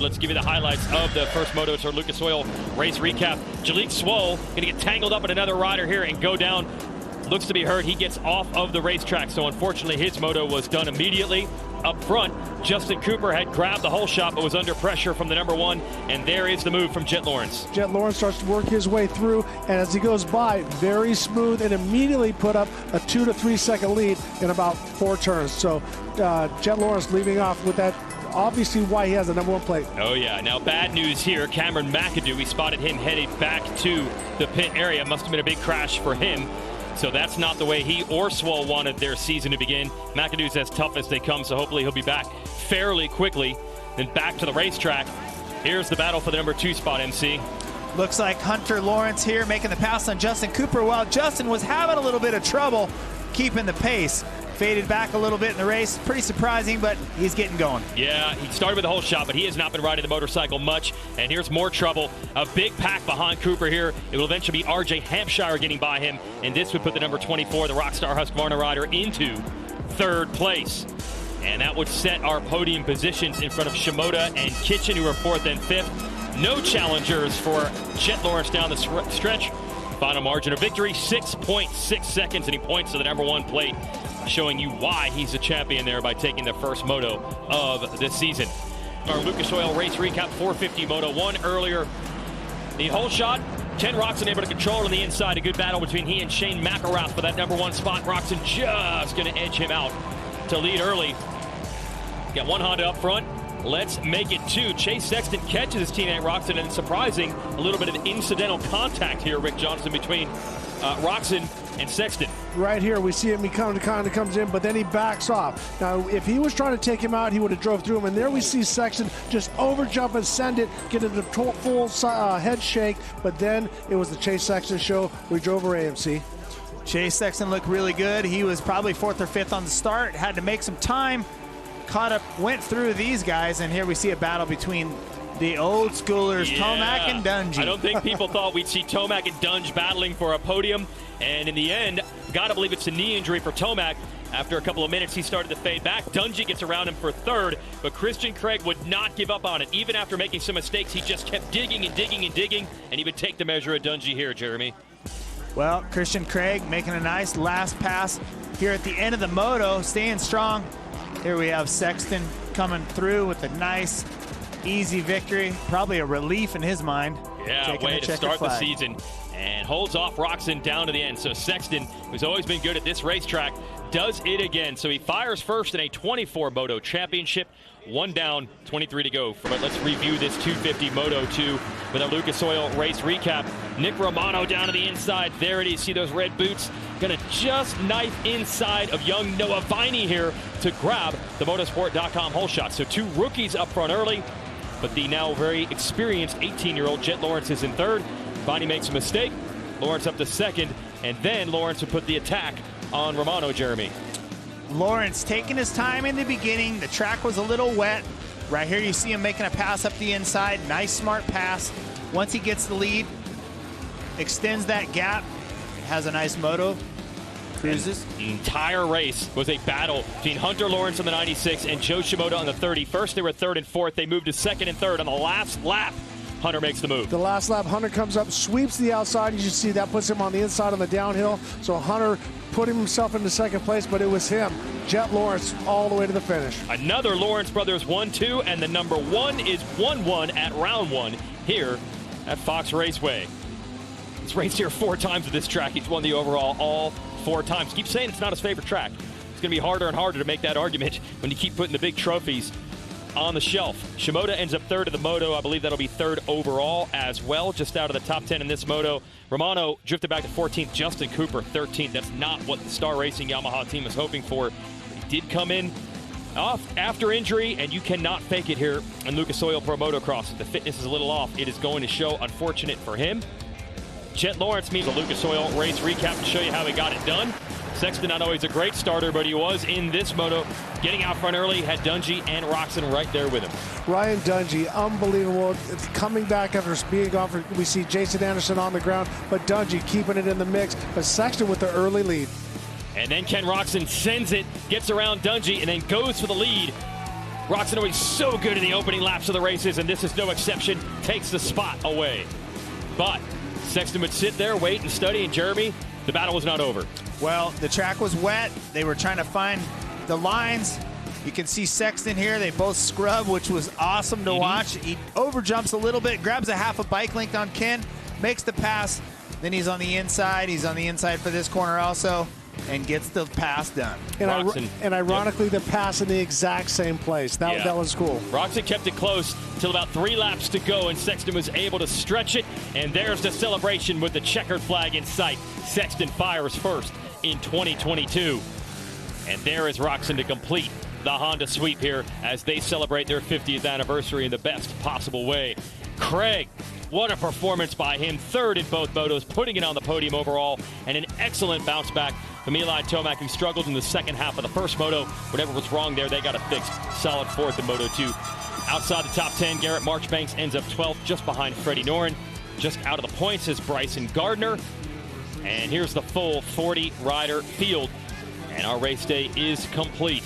Let's give you the highlights of the first Moto to Lucas Oil race recap. Jalek Swoll going to get tangled up in another rider here and go down. Looks to be hurt. He gets off of the racetrack, so unfortunately his Moto was done immediately. Up front, Justin Cooper had grabbed the whole shot but was under pressure from the number one, and there is the move from Jet Lawrence. Jet Lawrence starts to work his way through, and as he goes by, very smooth, and immediately put up a 2 to 3 second lead in about 4 turns. So Jet Lawrence leaving off with that. Obviously why he has the number one plate. Oh yeah, now bad news here. Cameron McAdoo, we spotted him headed back to the pit area. Must have been a big crash for him. So that's not the way he or Swoll wanted their season to begin. McAdoo's as tough as they come, so hopefully he'll be back fairly quickly. Then back to the racetrack. Here's the battle for the number 2 spot, MC. Looks like Hunter Lawrence here making the pass on Justin Cooper while Justin was having a little bit of trouble keeping the pace. Faded back a little bit in the race. Pretty surprising, but he's getting going. Yeah, he started with a whole shot, but he has not been riding the motorcycle much. And here's more trouble. A big pack behind Cooper here. It will eventually be RJ Hampshire getting by him. And this would put the number 24, the Rockstar Husqvarna rider, into 3rd place. And that would set our podium positions in front of Shimoda and Kitchen, who are 4th and 5th. No challengers for Jet Lawrence down the stretch. Final margin of victory, 6.6 seconds, and he points to the number 1 plate, showing you why he's a champion there by taking the first Moto of this season. Our Lucas Oil race recap, 450 Moto 1 earlier. The whole shot, Ken Roczen able to control on the inside. A good battle between he and Shane McElrath for that number 1 spot. Roczen just going to edge him out to lead early. Got one Honda up front. Let's make it 2. Chase Sexton catches his teammate Roczen, and surprising, a little bit of incidental contact here, Rick Johnson, between Roczen and Sexton. Right here, we see him, he kind of comes in, but then he backs off. Now, if he was trying to take him out, he would have drove through him, and there we see Sexton just overjump and send it, get into full head shake, but then it was the Chase Sexton show. We drove over AMC. Chase Sexton looked really good. He was probably 4th or 5th on the start, had to make some time, caught up, went through these guys, and here we see a battle between the old schoolers, yeah. Tomac and Dungey. I don't think people thought we'd see Tomac and Dunge battling for a podium, and in the end, gotta believe it's a knee injury for Tomac. After a couple of minutes, he started to fade back. Dungey gets around him for 3rd, but Christian Craig would not give up on it. Even after making some mistakes, he just kept digging and digging and digging, and he would take the measure of Dungey here, Jeremy. Well, Christian Craig making a nice last pass here at the end of the Moto, staying strong. Here we have Sexton coming through with a nice, easy victory. Probably a relief in his mind. Yeah, way to start the season. And holds off Roczen down to the end. So Sexton, who's always been good at this racetrack, does it again. So he fires first in a 24 Moto championship. 1 down, 23 to go. But let's review this 250 Moto 2 with a Lucas Oil race recap. Nick Romano down to the inside. There it is. See those red boots? Gonna just knife inside of young Noah Viney here to grab the motorsport.com whole shot. So 2 rookies up front early, but the now very experienced 18-year-old Jet Lawrence is in 3rd. Viney makes a mistake. Lawrence up to 2nd, and then Lawrence would put the attack on Romano, Jeremy. Lawrence taking his time in the beginning. The track was a little wet. Right here you see him making a pass up the inside. Nice, smart pass. Once he gets the lead, extends that gap, has a nice Moto. Cruises. The entire race was a battle between Hunter Lawrence on the 96 and Joe Shimoda on the 30. First they were 3rd and 4th. They moved to 2nd and 3rd. On the last lap, Hunter makes the move. The last lap, Hunter comes up, sweeps the outside. You see that puts him on the inside on the downhill. So Hunter put himself into 2nd place, but it was him, Jet Lawrence, all the way to the finish. Another Lawrence Brothers 1-2, and the number 1 is 1-1 at round 1 here at Fox Raceway. He's raced here 4 times at this track. He's won the overall all 4 times. Keep saying it's not his favorite track. It's going to be harder and harder to make that argument when you keep putting the big trophies on the shelf. Shimoda ends up 3rd of the Moto. I believe that'll be 3rd overall as well, just out of the top 10 in this Moto. Romano drifted back to 14th. Justin Cooper 13th. That's not what the Star Racing Yamaha team was hoping for. He did come in off after injury, and you cannot fake it here in Lucas Oil Pro Motocross. The fitness is a little off. It is going to show. Unfortunate for him. Jet Lawrence means a Lucas Oil race recap to show you how he got it done. Sexton not always a great starter, but he was in this Moto. Getting out front early, had Dungey and Roczen right there with him. Ryan Dungey, unbelievable. It's coming back after being gone. We see Jason Anderson on the ground, but Dungey keeping it in the mix. But Sexton with the early lead. And then Ken Roczen sends it, gets around Dungey, and then goes for the lead. Roczen always so good in the opening laps of the races, and this is no exception. Takes the spot away. But Sexton would sit there, wait and study, and Jeremy, the battle was not over. Well, the track was wet. They were trying to find the lines. You can see Sexton here. They both scrub, which was awesome to watch. He overjumps a little bit, grabs a half a bike length on Ken, makes the pass. Then he's on the inside. He's on the inside for this corner also, and gets the pass done. And ironically, they're passing the exact same place. That was cool. Roczen kept it close till about 3 laps to go, and Sexton was able to stretch it. And there's the celebration with the checkered flag in sight. Sexton fires first in 2022. And there is Roczen to complete the Honda sweep here as they celebrate their 50th anniversary in the best possible way. Craig, what a performance by him. 3rd in both motos, putting it on the podium overall, and an excellent bounce back from Eli Tomac, who struggled in the second half of the first moto. Whatever was wrong there, they got it fixed. Solid 4th in Moto 2. Outside the top 10, Garrett Marchbanks ends up 12th, just behind Freddie Noren. Just out of the points is Bryson Gardner. And here's the full 40-rider field. And our race day is complete.